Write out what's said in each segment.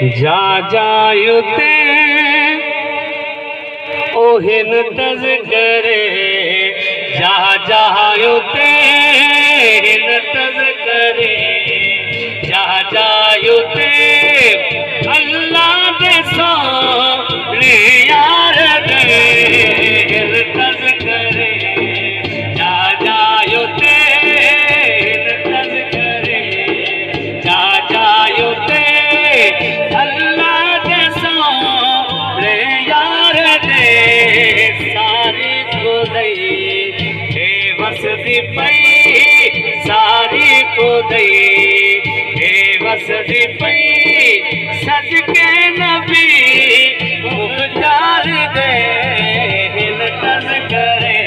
जा जायुते ओहिन तज करे जा जायुते हिन तज करे जा जायुते अल्लाह दे सोने यार दे हिन तज करे जा जायुते हिन तज करे जा जायुते अल्लाह दे सोने यार दे सारी खुदाई हे वसदी पई सारी खुदाई हे वसदी पई सदके नबी मुख्तार दे हिन तज करे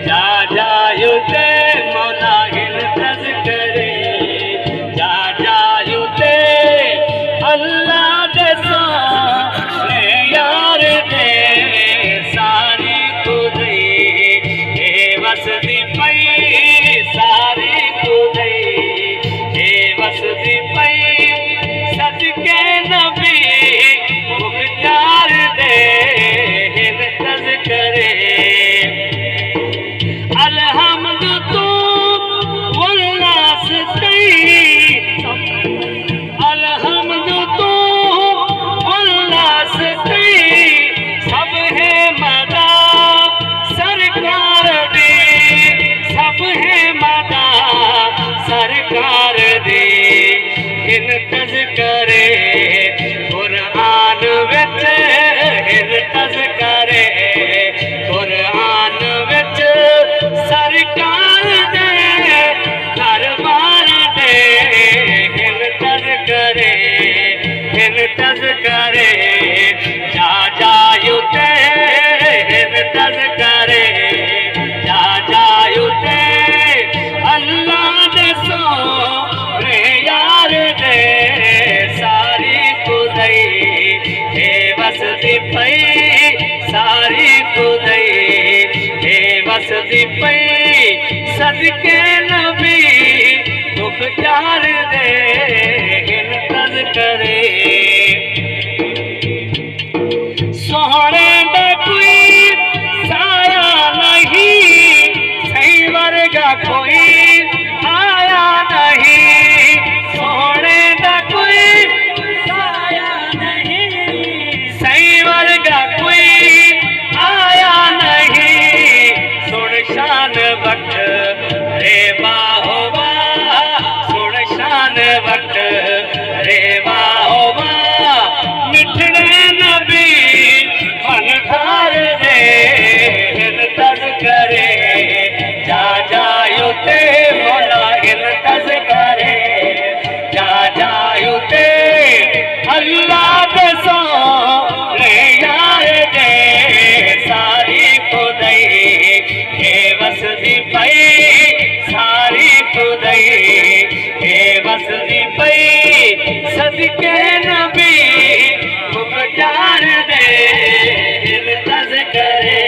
जा जायुते मौला हिन तज करे जा जायुते अल्लाह दे सोने यार दे सारी खुदाई हे वसदी पई सारी खुदाई हे वसदी पई सदके नबी मुख्तार दे हिन तज करे अलहमद तू वल्लास तई अलहमद तू वल्लास तई सब है मदा सरकार दे सब है मदा सरकार दे हिन तज करे कुरान विच हिन तज करे कुरान विच सरकार दे दरबार दे हिन तज करे हिन तज करे जा जायुते हिन तज करे जा जायुते अल्लाह दे सोने यार दे सारी खुदाई हे वसदी पई सारी खुदाई हे वसदी पई सदके नबी मुख्तार दे हिन तज करे सोहणे दा कोई साया नहीं सही वर्गा कोई आया नहीं सोहणे दा कोई साया नहीं सही वर्गा कोई आया नहीं सुन शान वक्त रे बाहोबा सुन शान वक्त रे बाहोबा मिठड़े नबी मनधार दे हिन तज करे जा जायुते मौला हिन तज करे जा जायुते अल्लाह दे सोने यार दे सारी खुदाई हे वसदी पई सारी खुदाई हे वसदी पई सदके नबी मुख्तार दे हिन तज करे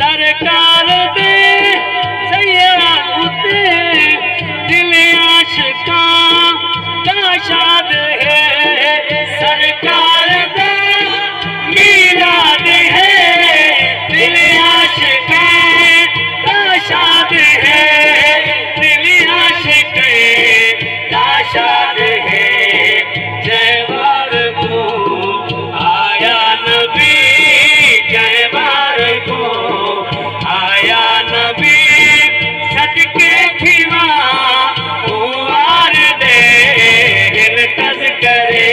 सरकार दे सैया उते दिल आशिका का शाद है सरकार दे मीलाद है दिल आशिका का शाद है दिल आशिका का शाद है जयवार को आया नबी जयवार को आया नबी सदके खिवा उवार दे हिन तज करे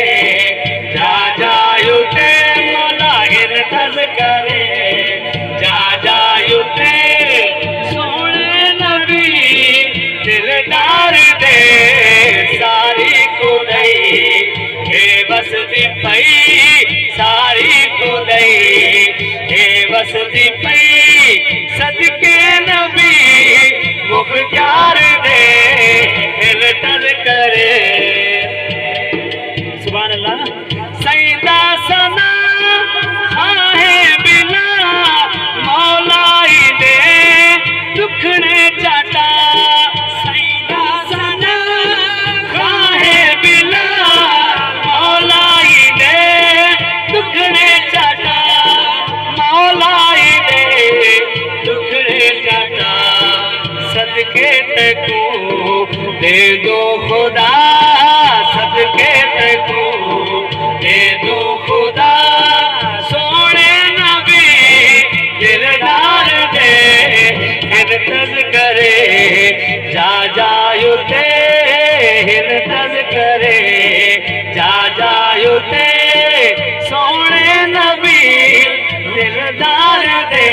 जा जायुते मौला हिन तज करे जा जायुते सोने नबी दिलदार दे सारी खुदाई हे वसदी पई सारी खुदाई हे वसदी पई सदके नबी मुख्तार दे हिन तज करे सुभान अल्लाह सईदा सना आहे बिना मौलाई दे दुखने जाता सईदा सदके तकू दे दो खुदा सदके तकू दे दो खुदा सोने नबी दिलदार दे हिन तज़करे जा जायुते हिन तज़करे जा जायुते सोने नबी दिलदार दे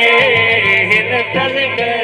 हिन तज़करे